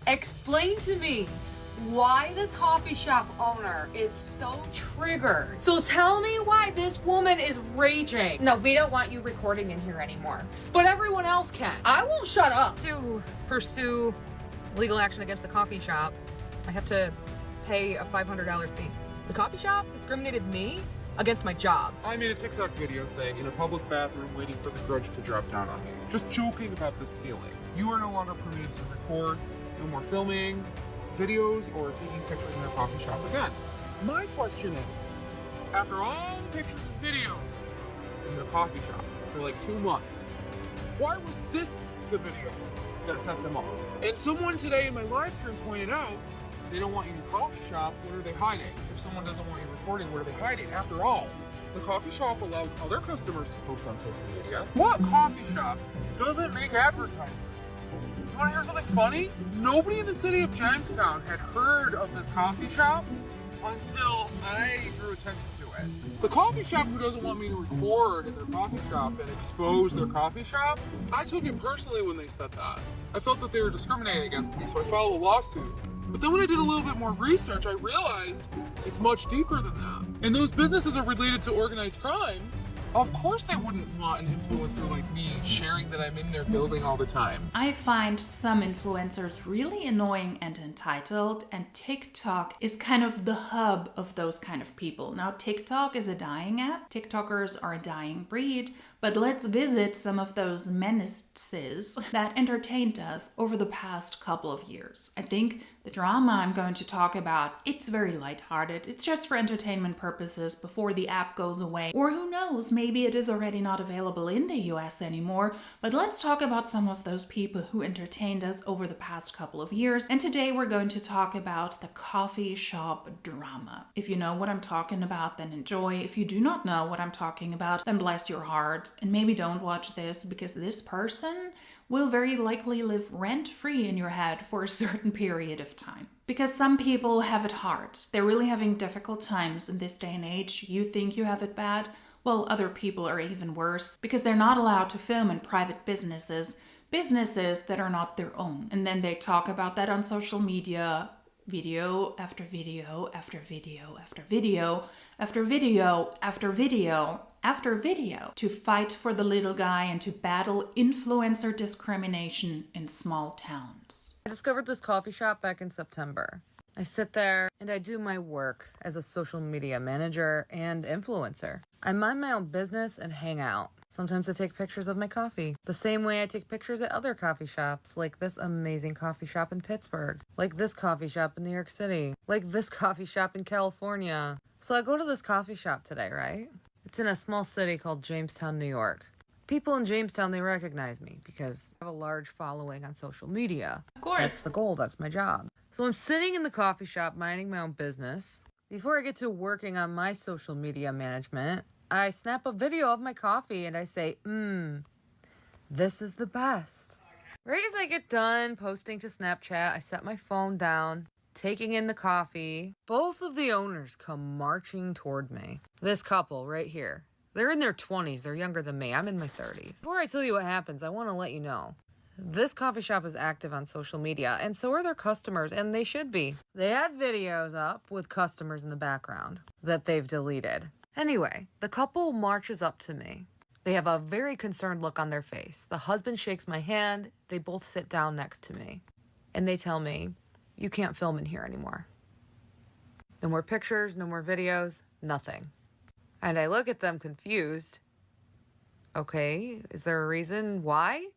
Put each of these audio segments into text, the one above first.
Explain to me why this coffee shop owner is so triggered. So tell me why this woman is raging. No, we don't want you recording in here anymore, but everyone else can. I won't shut up. To pursue legal action against the coffee shop, I have to pay a $500 fee. The coffee shop discriminated me against my job. I made a TikTok video saying, in a public bathroom waiting for the grudge to drop down on me. Just joking about the ceiling. You are no longer permitted to record, no more filming, videos, or taking pictures in their coffee shop again. My question is, after all the pictures and videos in the coffee shop for like 2 months, why was this the video that set them off? And someone today in my live stream pointed out, they don't want you in the coffee shop, what are they hiding? If someone doesn't want you recording, what are they hiding? After all, the coffee shop allows other customers to post on social media. What coffee shop doesn't make advertisements? You want to hear something funny? Nobody in the city of Jamestown had heard of this coffee shop until I drew attention to it. The coffee shop who doesn't want me to record in their coffee shop and expose their coffee shop, I took it personally when they said that. I felt that they were discriminating against me, so I filed a lawsuit. But then when I did a little bit more research, I realized it's much deeper than that. And those businesses are related to organized crime. Of course they wouldn't want an influencer like me sharing that I'm in their building all the time. I find some influencers really annoying and entitled, and TikTok is kind of the hub of those kind of people. Now, TikTok is a dying app. TikTokers are a dying breed, but let's visit some of those menaces that entertained us over the past couple of years. I think the drama I'm going to talk about, it's very lighthearted. It's just for entertainment purposes before the app goes away. Or who knows, maybe it is already not available in the US anymore. But let's talk about some of those people who entertained us over the past couple of years. And today we're going to talk about the coffee shop drama. If you know what I'm talking about, then enjoy. If you do not know what I'm talking about, then bless your heart. And maybe don't watch this, because this person will very likely live rent-free in your head for a certain period of time. Because some people have it hard. They're really having difficult times in this day and age. You think you have it bad? Well, other people are even worse, because they're not allowed to film in private businesses that are not their own. And then they talk about that on social media, video after video after video after video after video after video after video, to fight for the little guy and to battle influencer discrimination in small towns. I discovered this coffee shop back in September. I sit there and I do my work as a social media manager and influencer. I mind my own business and hang out. Sometimes I take pictures of my coffee, the same way I take pictures at other coffee shops, like this amazing coffee shop in Pittsburgh, like this coffee shop in New York City, like this coffee shop in California. So I go to this coffee shop today, right? It's in a small city called Jamestown, New York. People in Jamestown, they recognize me because I have a large following on social media. Of course. That's the goal. That's my job. So I'm sitting in the coffee shop minding my own business. Before I get to working on my social media management, I snap a video of my coffee and I say, this is the best. Right as I get done posting to Snapchat, I set my phone down, taking in the coffee. Both of the owners come marching toward me. This couple right here. They're in their 20s. They're younger than me. I'm in my 30s. Before I tell you what happens, I want to let you know. This coffee shop is active on social media, and so are their customers, and they should be. They had videos up with customers in the background that they've deleted. Anyway, the couple marches up to me. They have a very concerned look on their face. The husband shakes my hand. They both sit down next to me, and they tell me, you can't film in here anymore. No more pictures, no more videos, nothing. And I look at them confused. Okay, is there a reason why?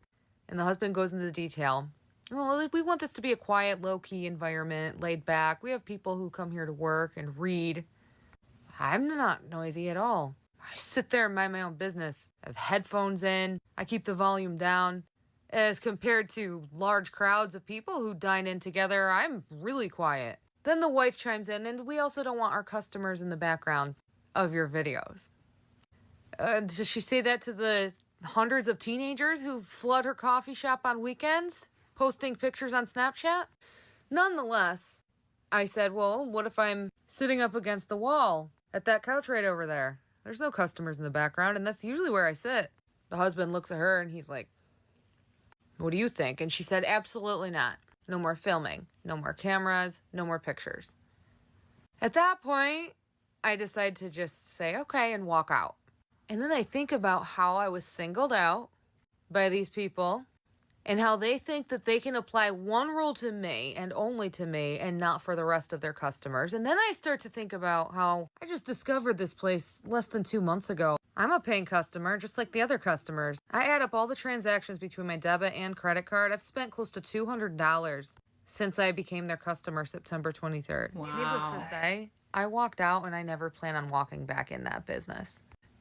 And the husband goes into the detail. Well, we want this to be a quiet, low-key environment, laid back. We have people who come here to work and read. I'm not noisy at all. I sit there and mind my own business. I have headphones in. I keep the volume down. As compared to large crowds of people who dine in together, I'm really quiet. Then the wife chimes in, and we also don't want our customers in the background of your videos. Does she say that to the hundreds of teenagers who flood her coffee shop on weekends, posting pictures on Snapchat? Nonetheless, I said, well, what if I'm sitting up against the wall at that couch right over there? There's no customers in the background, and that's usually where I sit. The husband looks at her, and he's like, what do you think? And she said, absolutely not. No more filming, no more cameras, no more pictures. At that point, I decide to just say, okay, and walk out. And then I think about how I was singled out by these people and how they think that they can apply one rule to me and only to me and not for the rest of their customers. And then I start to think about how I just discovered this place less than 2 months ago. I'm a paying customer, just like the other customers. I add up all the transactions between my debit and credit card. I've spent close to $200 since I became their customer September 23rd. Wow. Needless to say, I walked out and I never plan on walking back in that business.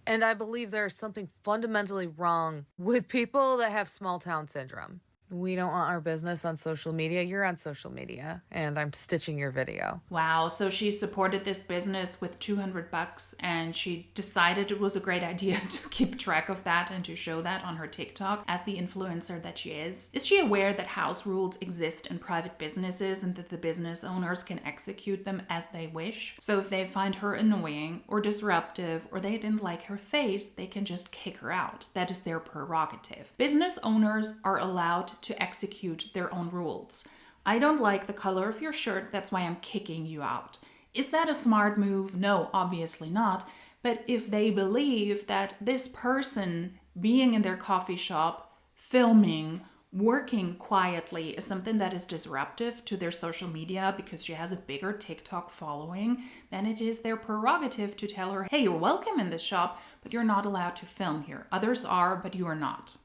And I believe there's something fundamentally wrong with people that have small town syndrome. We don't want our business on social media. You're on social media, and I'm stitching your video. Wow, so she supported this business with $200 and she decided it was a great idea to keep track of that and to show that on her TikTok as the influencer that she is. Is she aware that house rules exist in private businesses and that the business owners can execute them as they wish? So if they find her annoying or disruptive or they didn't like her face, they can just kick her out. That is their prerogative. Business owners are allowed to execute their own rules. I don't like the color of your shirt, that's why I'm kicking you out. Is that a smart move? No, obviously not. But if they believe that this person being in their coffee shop, filming, working quietly is something that is disruptive to their social media because she has a bigger TikTok following, then it is their prerogative to tell her, hey, you're welcome in this shop, but you're not allowed to film here. Others are, but you are not.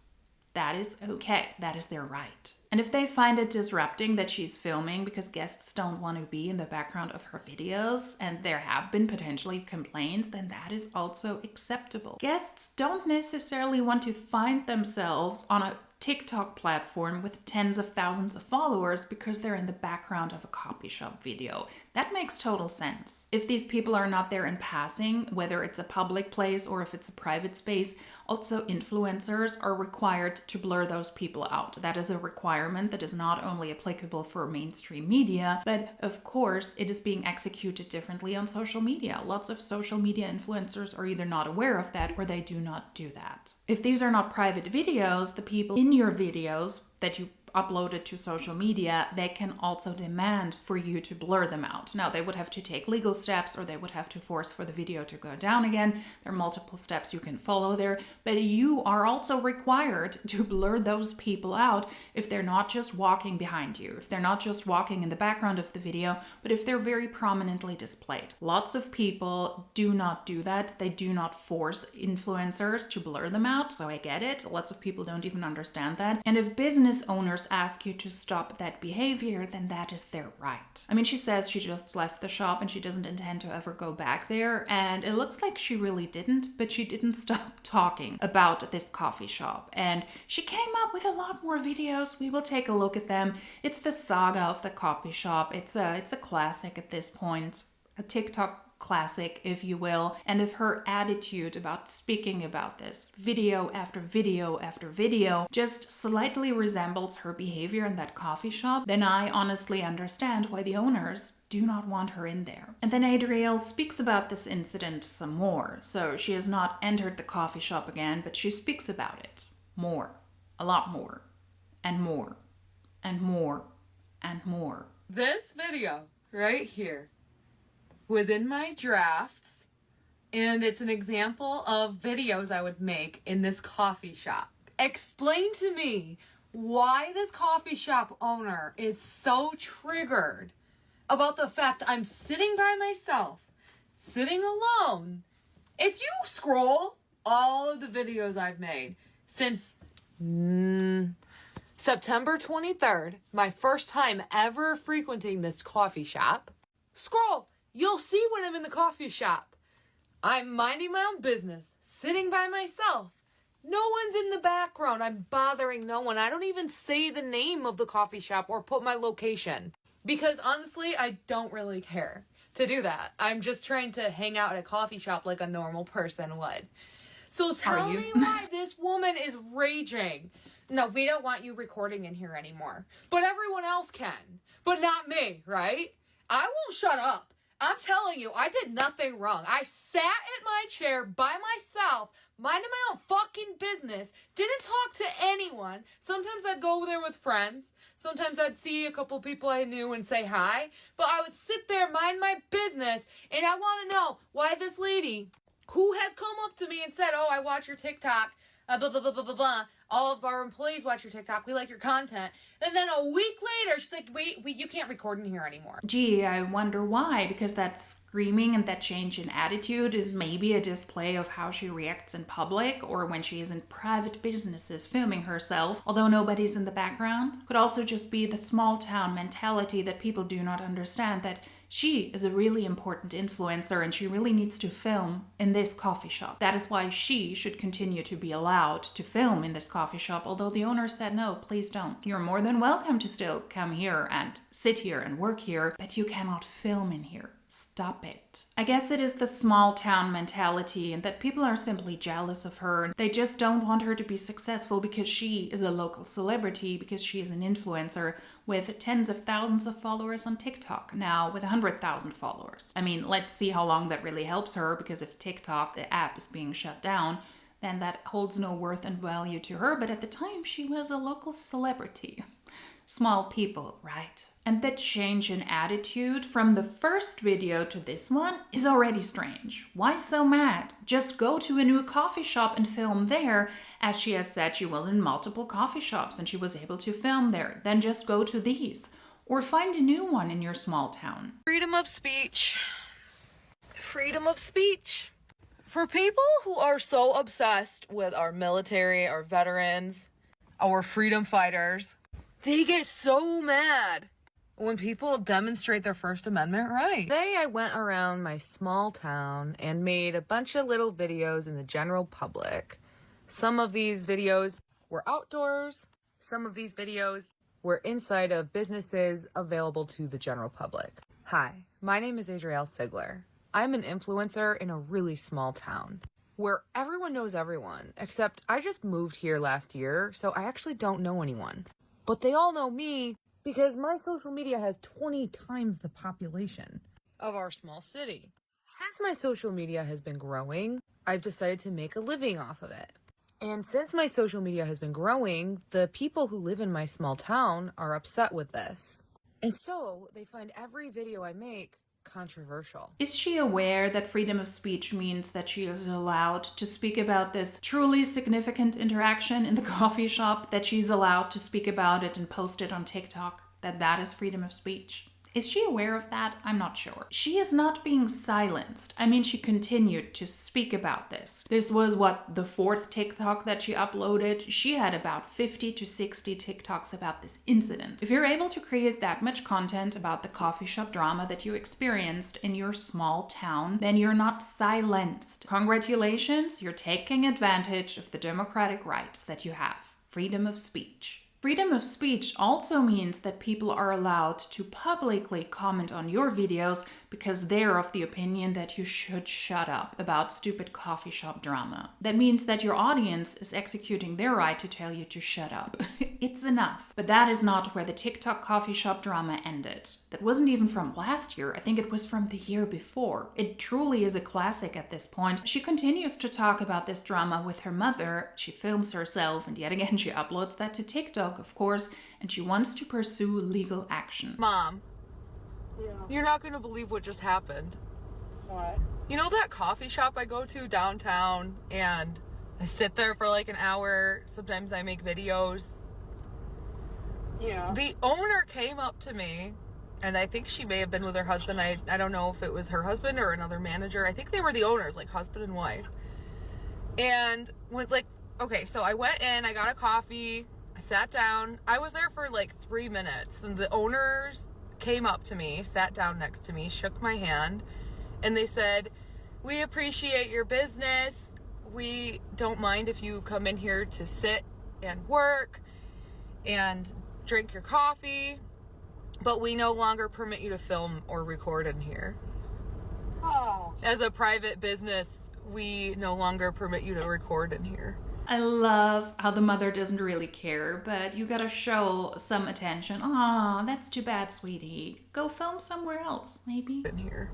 That is okay. That is their right. And if they find it disrupting that she's filming because guests don't want to be in the background of her videos and there have been potentially complaints, then that is also acceptable. Guests don't necessarily want to find themselves on a TikTok platform with tens of thousands of followers because they're in the background of a coffee shop video. That makes total sense. If these people are not there in passing, whether it's a public place or if it's a private space, also influencers are required to blur those people out. That is a requirement that is not only applicable for mainstream media, but of course it is being executed differently on social media. Lots of social media influencers are either not aware of that or they do not do that. If these are not private videos, the people in your videos that you uploaded to social media, they can also demand for you to blur them out. Now, they would have to take legal steps or they would have to force for the video to go down again. There are multiple steps you can follow there, but you are also required to blur those people out if they're not just walking behind you, if they're not just walking in the background of the video, but if they're very prominently displayed. Lots of people do not do that. They do not force influencers to blur them out, so I get it. Lots of people don't even understand that. And if business owners ask you to stop that behavior, then that is their right. I mean, she says she just left the shop and she doesn't intend to ever go back there, and it looks like she really didn't, but she didn't stop talking about this coffee shop. And she came up with a lot more videos. We will take a look at them. It's the saga of the coffee shop. It's a classic at this point, a TikTok classic, if you will. And if her attitude about speaking about this video after video after video just slightly resembles her behavior in that coffee shop, then I honestly understand why the owners do not want her in there. And then Adrielle speaks about this incident some more. So she has not entered the coffee shop again, but she speaks about it more, a lot more, and more, and more, and more. This video right here was in my drafts, and it's an example of videos I would make in this coffee shop. Explain to me why this coffee shop owner is so triggered about the fact I'm sitting by myself, sitting alone. If you scroll all of the videos I've made since September 23rd, my first time ever frequenting this coffee shop, scroll. You'll see when I'm in the coffee shop. I'm minding my own business, sitting by myself. No one's in the background. I'm bothering no one. I don't even say the name of the coffee shop or put my location because honestly, I don't really care to do that. I'm just trying to hang out at a coffee shop like a normal person would. So tell me why this woman is raging. No, we don't want you recording in here anymore. But everyone else can. But not me, right? I won't shut up. I'm telling you, I did nothing wrong. I sat at my chair by myself, minding my own fucking business, didn't talk to anyone. Sometimes I'd go over there with friends. Sometimes I'd see a couple people I knew and say hi, but I would sit there, mind my business, and I want to know why this lady who has come up to me and said, oh, I watch your TikTok, blah, blah, blah, blah, blah, blah. All of our employees watch your TikTok. We like your content. And then a week later, she's like, wait, you can't record in here anymore. Gee, I wonder why, because that screaming and that change in attitude is maybe a display of how she reacts in public or when she is in private businesses filming herself, although nobody's in the background. Could also just be the small town mentality that people do not understand, that she is a really important influencer and she really needs to film in this coffee shop. That is why she should continue to be allowed to film in this coffee shop, although the owner said, no, please don't. You're more than welcome to still come here and sit here and work here, but you cannot film in here. Stop it. I guess it is the small town mentality and that people are simply jealous of her. They just don't want her to be successful because she is a local celebrity, because she is an influencer with tens of thousands of followers on TikTok, now with 100,000 followers. I mean, let's see how long that really helps her, because if TikTok, the app, is being shut down, then that holds no worth and value to her. But at the time, she was a local celebrity. Small people, right? And that change in attitude from the first video to this one is already strange. Why so mad? Just go to a new coffee shop and film there. As she has said, she was in multiple coffee shops and she was able to film there. Then just go to these. Or find a new one in your small town. Freedom of speech. Freedom of speech. For people who are so obsessed with our military, our veterans, our freedom fighters, they get so mad when people demonstrate their First Amendment right. Today I went around my small town and made a bunch of little videos in the general public. Some of these videos were outdoors. Some of these videos were inside of businesses available to the general public. Hi, my name is Adrielle Sigler. I'm an influencer in a really small town where everyone knows everyone, except I just moved here last year, so I actually don't know anyone. But they all know me because my social media has 20 times the population of our small city. Since my social media has been growing, I've decided to make a living off of it. And since my social media has been growing, the people who live in my small town are upset with this. And so they find every video I make controversial. Is she aware that freedom of speech means that she is allowed to speak about this truly significant interaction in the coffee shop, that she's allowed to speak about it and post it on TikTok, that is freedom of speech? Is she aware of that? I'm not sure. She is not being silenced. I mean, she continued to speak about this. This was the fourth TikTok that she uploaded. She had about 50 to 60 TikToks about this incident. If you're able to create that much content about the coffee shop drama that you experienced in your small town, then you're not silenced. Congratulations, you're taking advantage of the democratic rights that you have. Freedom of speech. Freedom of speech also means that people are allowed to publicly comment on your videos because they're of the opinion that you should shut up about stupid coffee shop drama. That means that your audience is executing their right to tell you to shut up. It's enough. But that is not where the TikTok coffee shop drama ended. That wasn't even from last year. I think it was from the year before. It truly is a classic at this point. She continues to talk about this drama with her mother. She films herself and yet again she uploads that to TikTok, of course, and she wants to pursue legal action. Mom, Yeah. you're not going to believe what just happened. What? You know that coffee shop I go to downtown and I sit there for like an hour? Sometimes I make videos. Yeah. The owner came up to me, and I think she may have been with her husband. I don't know if it was her husband or another manager. I think they were the owners, like husband and wife. And with okay, so I went in, I got a coffee, I sat down. I was there for like 3 minutes, and the owners came up to me, sat down next to me, shook my hand, and they said, "We appreciate your business. We don't mind if you come in here to sit and work and drink your coffee, but we no longer permit you to film or record in here. Oh. As a private business, we no longer permit you to record in here." I love how the mother doesn't really care, but you gotta show some attention. Aw, that's too bad, sweetie. Go film somewhere else, maybe. In here.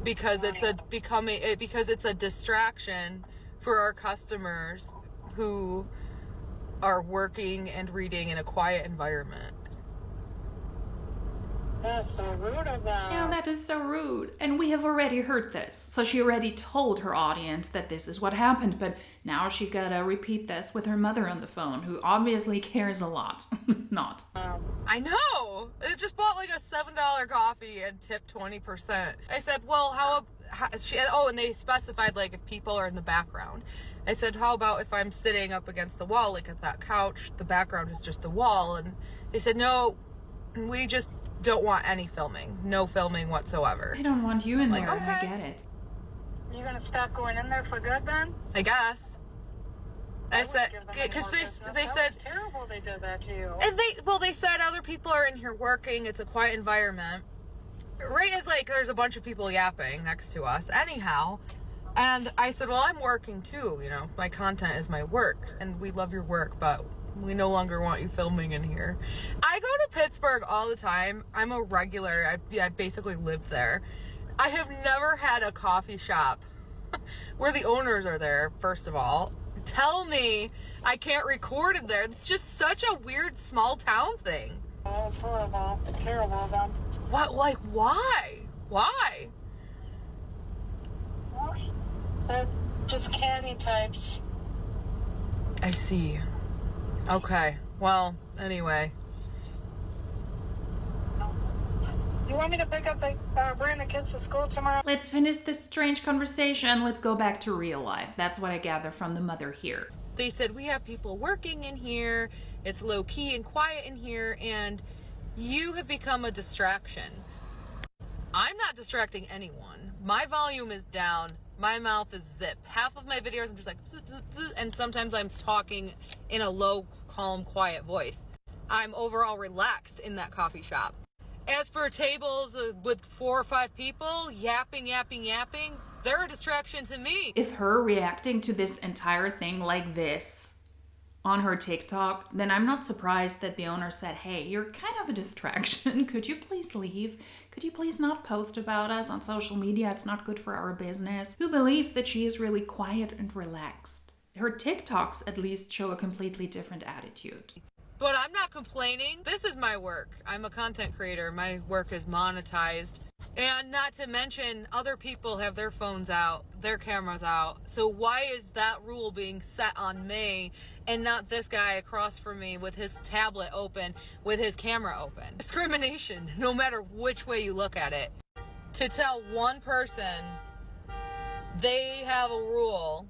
Because it's a distraction for our customers who are working and reading in a quiet environment. That's so rude of them. Yeah, that is so rude. And we have already heard this. So she already told her audience that this is what happened, but now she gotta repeat this with her mother on the phone, who obviously cares a lot. Not. I know! It just bought like a $7 coffee and tipped 20%. I said, well, and they specified like if people are in the background. I said, how about if I'm sitting up against the wall, like at that couch, the background is just the wall? And they said, no, we just don't want any filming. No filming whatsoever. I don't want you in Like, there, and I okay. get it. You gonna stop going in there for good then? I guess. I said, because they That said, was terrible they did that to you. and they said other people are in here working. It's a quiet environment. Right as like there's a bunch of people yapping next to us. Anyhow, and I said, well, I'm working too. You know, my content is my work, and we love your work, but we no longer want you filming in here. I go to Pittsburgh all the time. I'm a regular. I basically live there. I have never had a coffee shop where the owners are there, first of all. Tell me I can't record in there. It's just such a weird small town thing. Oh, it's horrible. Terrible of them. What, like, why? Why? They're just candy types. I see. Okay. Well, anyway. You want me to pick up bring the kids to school tomorrow? Let's finish this strange conversation. Let's go back to real life. That's what I gather from the mother here. They said, we have people working in here. It's low key and quiet in here, and you have become a distraction. I'm not distracting anyone. My volume is down. My mouth is zipped. Half of my videos I'm just like, zzz, zzz, zzz, and sometimes I'm talking in a low, calm, quiet voice. I'm overall relaxed in that coffee shop. As for tables with 4 or 5 people yapping, they're a distraction to me. If her reacting to this entire thing like this on her TikTok, then I'm not surprised that the owner said, hey, you're kind of a distraction. Could you please leave? Could you please not post about us on social media? It's not good for our business. Who believes that she is really quiet and relaxed? Her TikToks at least show a completely different attitude. But I'm not complaining. This is my work. I'm a content creator. My work is monetized. And not to mention, other people have their phones out, their cameras out. So why is that rule being set on me and not this guy across from me with his tablet open, with his camera open? Discrimination, no matter which way you look at it. To tell one person they have a rule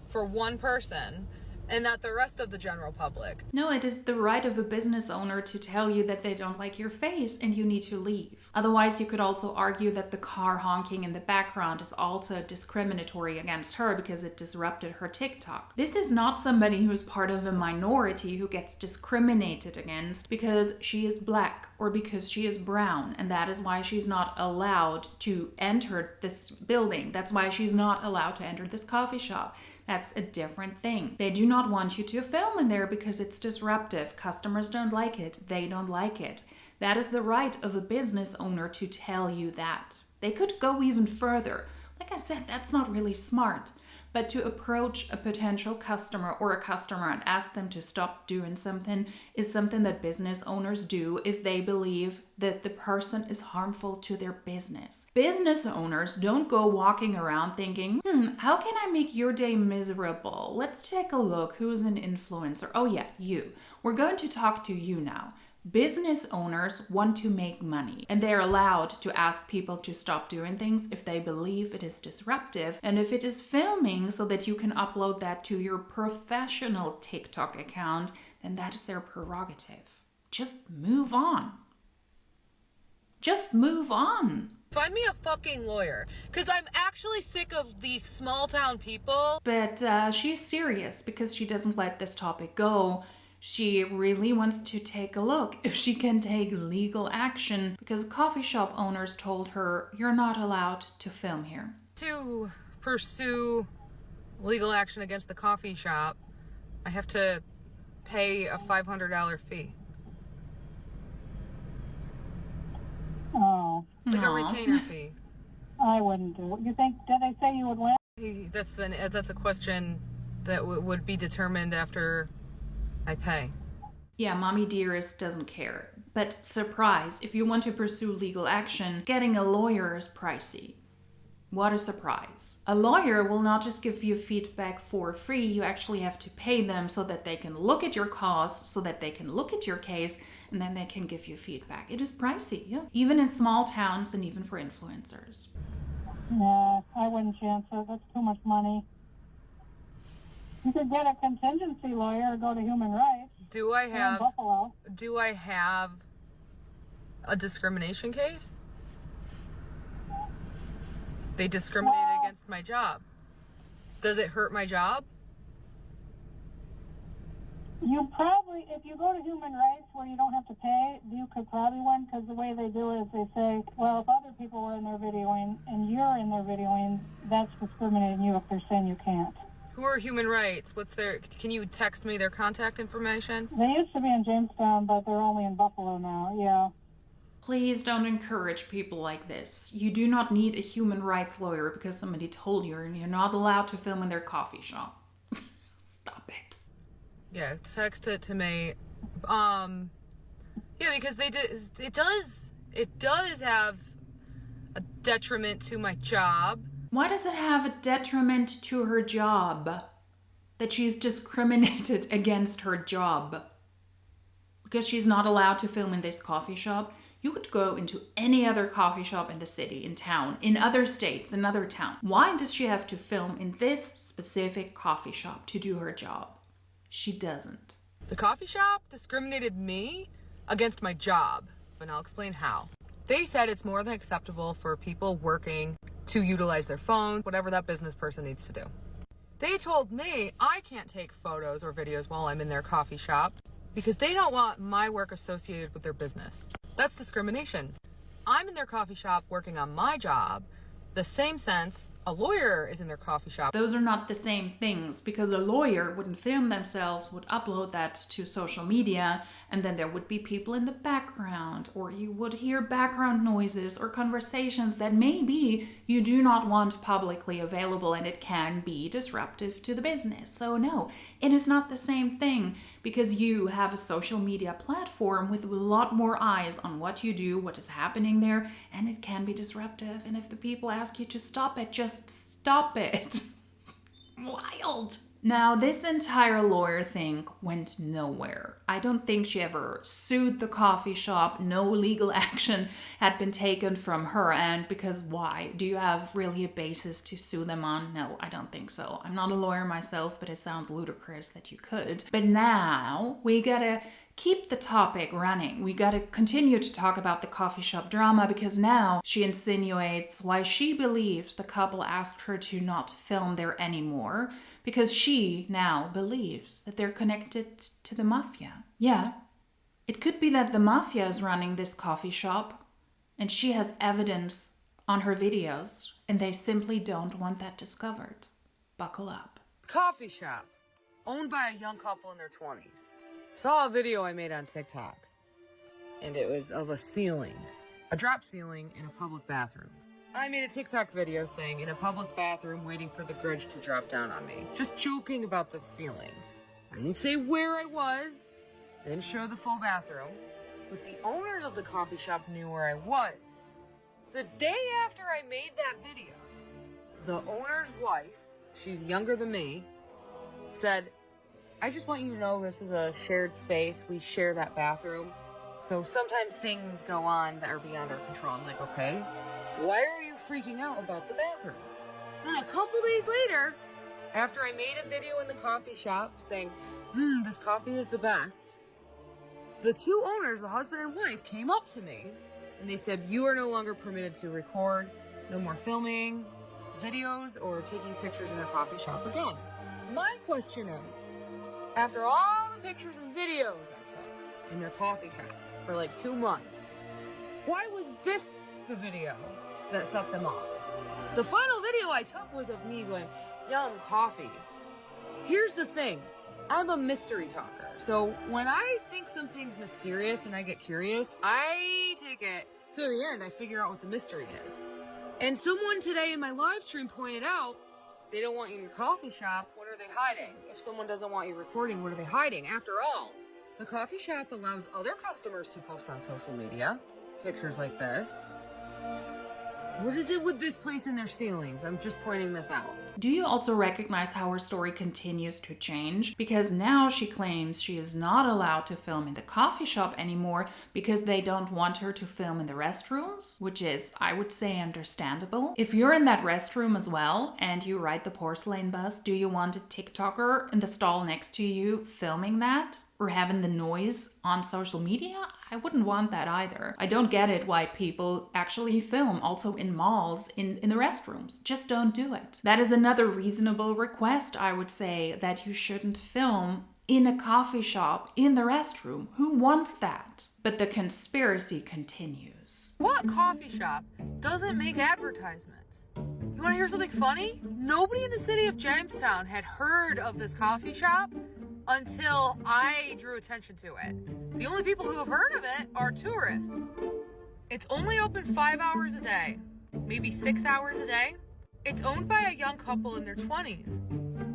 for one person and not the rest of the general public. No, it is the right of a business owner to tell you that they don't like your face and you need to leave. Otherwise, you could also argue that the car honking in the background is also discriminatory against her because it disrupted her TikTok. This is not somebody who is part of a minority who gets discriminated against because she is black or because she is brown, and that is why she's not allowed to enter this building. That's why she's not allowed to enter this coffee shop. That's a different thing. They do not want you to film in there because it's disruptive. Customers don't like it. They don't like it. That is the right of a business owner to tell you that. They could go even further. Like I said, that's not really smart. But to approach a potential customer or a customer and ask them to stop doing something is something that business owners do if they believe that the person is harmful to their business. Business owners don't go walking around thinking, how can I make your day miserable? Let's take a look. Who's an influencer? Oh yeah, you. We're going to talk to you now. Business owners want to make money, and they're allowed to ask people to stop doing things if they believe it is disruptive, and if it is filming so that you can upload that to your professional TikTok account, then that is their prerogative. Just move on. Just move on. Find me a fucking lawyer, because I'm actually sick of these small town people. But she's serious because she doesn't let this topic go. She really wants to take a look if she can take legal action because coffee shop owners told her, you're not allowed to film here. To pursue legal action against the coffee shop, I have to pay a $500 fee. Oh, Like a Aw. retainer fee. I wouldn't do it. You think, did they say you would win? That's a question that would be determined after I pay. Yeah, Mommy Dearest doesn't care. But surprise, if you want to pursue legal action, getting a lawyer is pricey. What a surprise. A lawyer will not just give you feedback for free, you actually have to pay them so that they can look at your cause, so that they can look at your case, and then they can give you feedback. It is pricey, yeah. Even in small towns and even for influencers. Nah, I wouldn't chance it. That's too much money. You could get a contingency lawyer or go to human rights. Do I They're in Buffalo. have a discrimination case? They discriminated against my job. Does it hurt my job? You probably, if you go to human rights where you don't have to pay, you could probably win, because the way they do it is they say, well, if other people are in there videoing and you're in there videoing, that's discriminating you if they're saying you can't. Who are human rights? Can you text me their contact information? They used to be in Jamestown, but they're only in Buffalo now, yeah. Please don't encourage people like this. You do not need a human rights lawyer because somebody told you and you're not allowed to film in their coffee shop. Stop it. Yeah, text it to me. Yeah, because it does have a detriment to my job. Why does it have a detriment to her job? That she's discriminated against her job? Because she's not allowed to film in this coffee shop? You could go into any other coffee shop in the city, in town, in other states, another town. Why does she have to film in this specific coffee shop to do her job? She doesn't. The coffee shop discriminated me against my job, and I'll explain how. They said it's more than acceptable for people working to utilize their phone, whatever that business person needs to do. They told me I can't take photos or videos while I'm in their coffee shop because they don't want my work associated with their business. That's discrimination. I'm in their coffee shop working on my job, the same sense a lawyer is in their coffee shop. Those are not the same things, because a lawyer wouldn't film themselves, would upload that to social media, and then there would be people in the background, or you would hear background noises or conversations that maybe you do not want publicly available, and it can be disruptive to the business. So no, it is not the same thing, because you have a social media platform with a lot more eyes on what you do, what is happening there, and it can be disruptive. And if the people ask you to stop it, just stop it. Wild. Now, this entire lawyer thing went nowhere. I don't think she ever sued the coffee shop. No legal action had been taken from her end, because why? Do you have really a basis to sue them on? No, I don't think so. I'm not a lawyer myself, but it sounds ludicrous that you could. But now we gotta keep the topic running. We gotta continue to talk about the coffee shop drama, because now she insinuates why she believes the couple asked her to not film there anymore, because she now believes that they're connected to the mafia. Yeah, it could be that the mafia is running this coffee shop and she has evidence on her videos and they simply don't want that discovered. Buckle up. Coffee shop, owned by a young couple in their 20s. Saw a video I made on TikTok, and it was of a drop ceiling in a public bathroom. I made a TikTok video saying, in a public bathroom waiting for the grudge to drop down on me. Just joking about the ceiling. I didn't say where I was, didn't show the full bathroom, but the owners of the coffee shop knew where I was. The day after I made that video, the owner's wife, she's younger than me, said, I just want you to know this is a shared space. We share that bathroom. So sometimes things go on that are beyond our control. I'm like, okay, why are you freaking out about the bathroom? Then a couple days later, after I made a video in the coffee shop saying, this coffee is the best, the two owners, the husband and wife, came up to me and they said, you are no longer permitted to record, no more filming videos or taking pictures in their coffee shop again. My question is, after all the pictures and videos I took in their coffee shop for like 2 months, why was this the video that set them off? The final video I took was of me going, yum, coffee. Here's the thing, I'm a mystery talker. So when I think something's mysterious and I get curious, I take it to the end. I figure out what the mystery is. And someone today in my live stream pointed out, they don't want you in your coffee shop. What are they hiding? If someone doesn't want you recording, what are they hiding? After all, the coffee shop allows other customers to post on social media pictures like this. What is it with this place and their ceilings? I'm just pointing this out. Do you also recognize how her story continues to change? Because now she claims she is not allowed to film in the coffee shop anymore because they don't want her to film in the restrooms, which is, I would say, understandable. If you're in that restroom as well and you ride the porcelain bus, do you want a TikToker in the stall next to you filming that? Or having the noise on social media? I wouldn't want that either. I don't get it why people actually film also in malls, in the restrooms. Just don't do it. That is another reasonable request, I would say, that you shouldn't film in a coffee shop in the restroom. Who wants that? But the conspiracy continues. What coffee shop doesn't make advertisements? You want to hear something funny? Nobody in the city of Jamestown had heard of this coffee shop until I drew attention to it. The only people who have heard of it are tourists. It's only open 5 hours a day, maybe 6 hours a day. It's owned by a young couple in their 20s.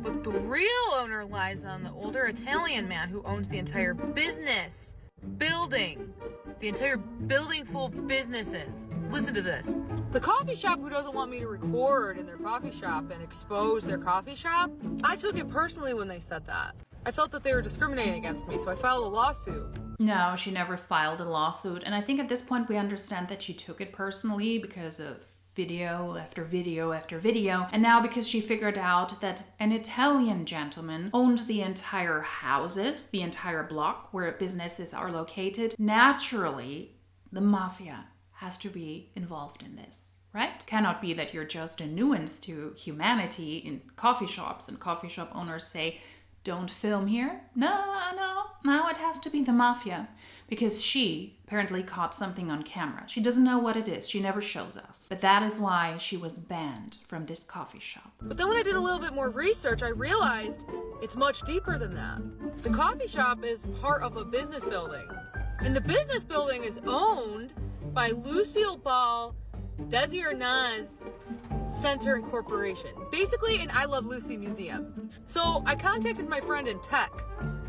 But the real owner lies on the older Italian man who owns the entire business building. The entire building full of businesses. Listen to this. The coffee shop who doesn't want me to record in their coffee shop and expose their coffee shop, I took it personally when they said that. I felt that they were discriminating against me, so I filed a lawsuit. No, she never filed a lawsuit. And I think at this point we understand that she took it personally because of video after video after video. And now because she figured out that an Italian gentleman owns the entire houses, the entire block where businesses are located, naturally the mafia has to be involved in this. Right? Cannot be that you're just a nuisance to humanity in coffee shops and coffee shop owners say, don't film here. No, it has to be the mafia. Because she apparently caught something on camera. She doesn't know what it is. She never shows us. But that is why she was banned from this coffee shop. But then when I did a little bit more research, I realized it's much deeper than that. The coffee shop is part of a business building. And the business building is owned by Lucille Ball Desirnaz Center and Corporation. Basically an I Love Lucy museum. So I contacted my friend in tech.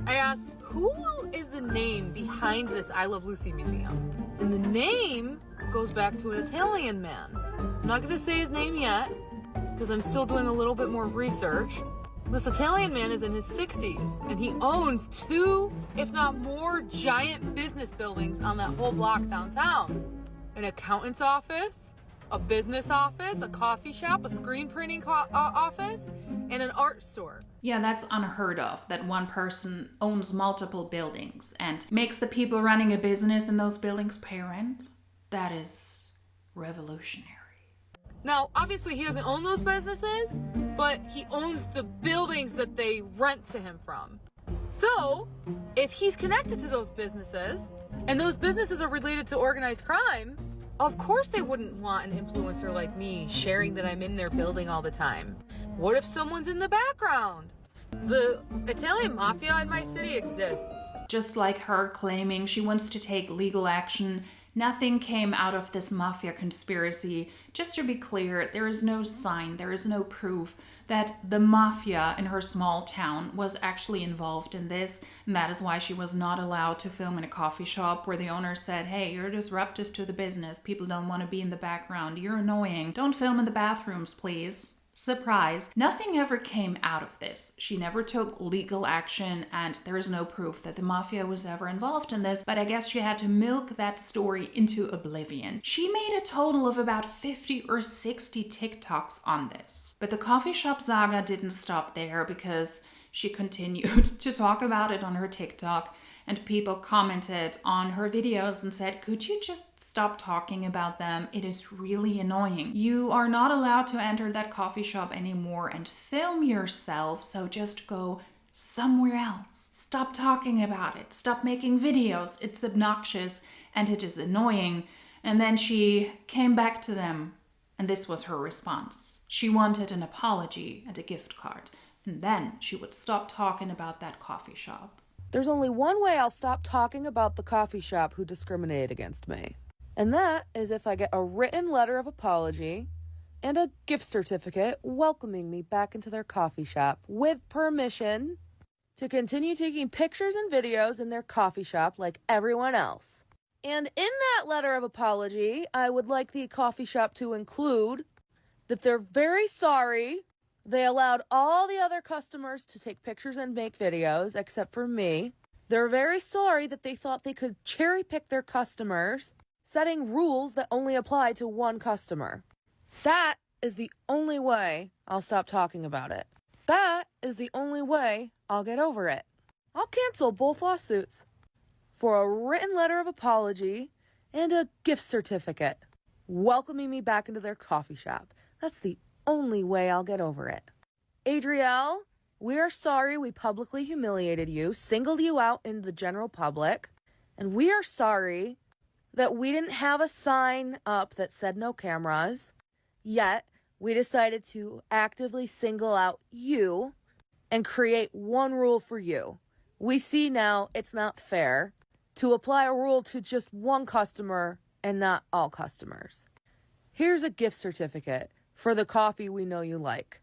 I asked, who is the name behind this I Love Lucy museum? And the name goes back to an Italian man. I'm not gonna say his name yet, because I'm still doing a little bit more research. This Italian man is in his 60s, and he owns 2, if not more, giant business buildings on that whole block downtown. An accountant's office, a business office, a coffee shop, a screen printing office, and an art store. Yeah, that's unheard of, that one person owns multiple buildings and makes the people running a business in those buildings pay rent. That is revolutionary. Now, obviously he doesn't own those businesses, but he owns the buildings that they rent to him from. So, if he's connected to those businesses, and those businesses are related to organized crime, of course they wouldn't want an influencer like me sharing that I'm in their building all the time. What if someone's in the background? The Italian mafia in my city exists. Just like her claiming she wants to take legal action, nothing came out of this mafia conspiracy. Just to be clear, there is no sign, there is no proof that the mafia in her small town was actually involved in this, and that is why she was not allowed to film in a coffee shop where the owner said, hey, you're disruptive to the business, people don't want to be in the background, you're annoying, don't film in the bathrooms, please. Surprise, nothing ever came out of this. She never took legal action, and there is no proof that the mafia was ever involved in this, but I guess she had to milk that story into oblivion. She made a total of about 50 or 60 TikToks on this. But the coffee shop saga didn't stop there, because she continued to talk about it on her TikTok, and people commented on her videos and said, could you just stop talking about them? It is really annoying. You are not allowed to enter that coffee shop anymore and film yourself, so just go somewhere else. Stop talking about it. Stop making videos. It's obnoxious and it is annoying. And then she came back to them, and this was her response. She wanted an apology and a gift card, and then she would stop talking about that coffee shop. There's only one way I'll stop talking about the coffee shop who discriminated against me. And that is if I get a written letter of apology and a gift certificate welcoming me back into their coffee shop with permission to continue taking pictures and videos in their coffee shop like everyone else. And in that letter of apology, I would like the coffee shop to include that they're very sorry they allowed all the other customers to take pictures and make videos except for me. They're very sorry that they thought they could cherry pick their customers, setting rules that only apply to one customer. That is the only way I'll stop talking about it. That is the only way I'll get over it. I'll cancel both lawsuits for a written letter of apology and a gift certificate welcoming me back into their coffee shop. That's the only way I'll get over it. Adrielle, we are sorry we publicly humiliated you, singled you out in the general public, and we are sorry that we didn't have a sign up that said no cameras, yet we decided to actively single out you and create one rule for you. We see now it's not fair to apply a rule to just one customer and not all customers. Here's a gift certificate for the coffee we know you like.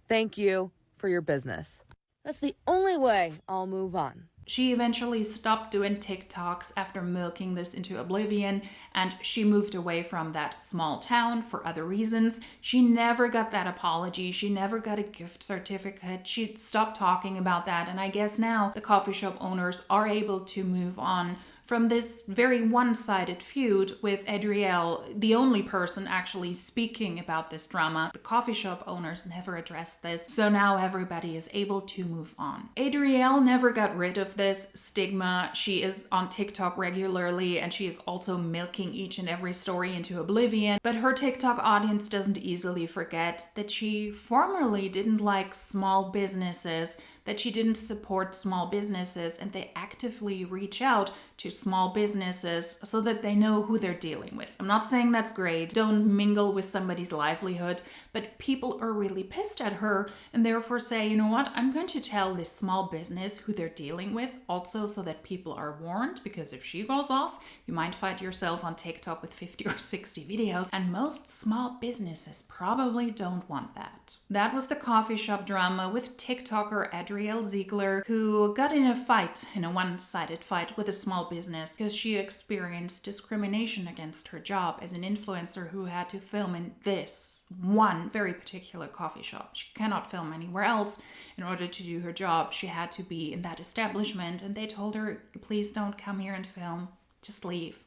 Thank you for your business. That's the only way I'll move on. She eventually stopped doing TikToks after milking this into oblivion, and she moved away from that small town for other reasons. She never got that apology. She never got a gift certificate. She stopped talking about that, and I guess now the coffee shop owners are able to move on from this very one-sided feud with Adrielle, the only person actually speaking about this drama. The coffee shop owners never addressed this, so now everybody is able to move on. Adrielle never got rid of this stigma. She is on TikTok regularly, and she is also milking each and every story into oblivion, but her TikTok audience doesn't easily forget that she formerly didn't like small businesses, that she didn't support small businesses, and they actively reach out to small businesses so that they know who they're dealing with. I'm not saying that's great. Don't mingle with somebody's livelihood, but people are really pissed at her and therefore say, you know what, I'm going to tell this small business who they're dealing with also so that people are warned, because if she goes off, you might find yourself on TikTok with 50 or 60 videos, and most small businesses probably don't want that. That was the coffee shop drama with TikToker Adrielle Ziegler, who got in a one-sided fight with a small business because she experienced discrimination against her job as an influencer who had to film in this one very particular coffee shop. She cannot film anywhere else. In order to do her job, she had to be in that establishment, and they told her, please don't come here and film, just leave.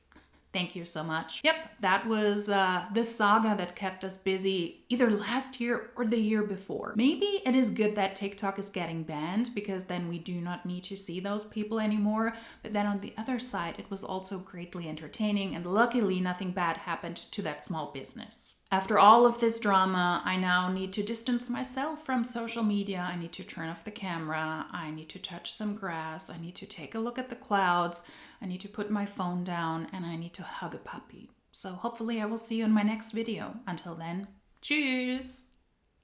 Thank you so much. Yep, that was the saga that kept us busy either last year or the year before. Maybe it is good that TikTok is getting banned, because then we do not need to see those people anymore. But then on the other side, it was also greatly entertaining, and luckily nothing bad happened to that small business. After all of this drama, I now need to distance myself from social media. I need to turn off the camera. I need to touch some grass. I need to take a look at the clouds. I need to put my phone down, and I need to hug a puppy. So hopefully I will see you in my next video. Until then, cheers!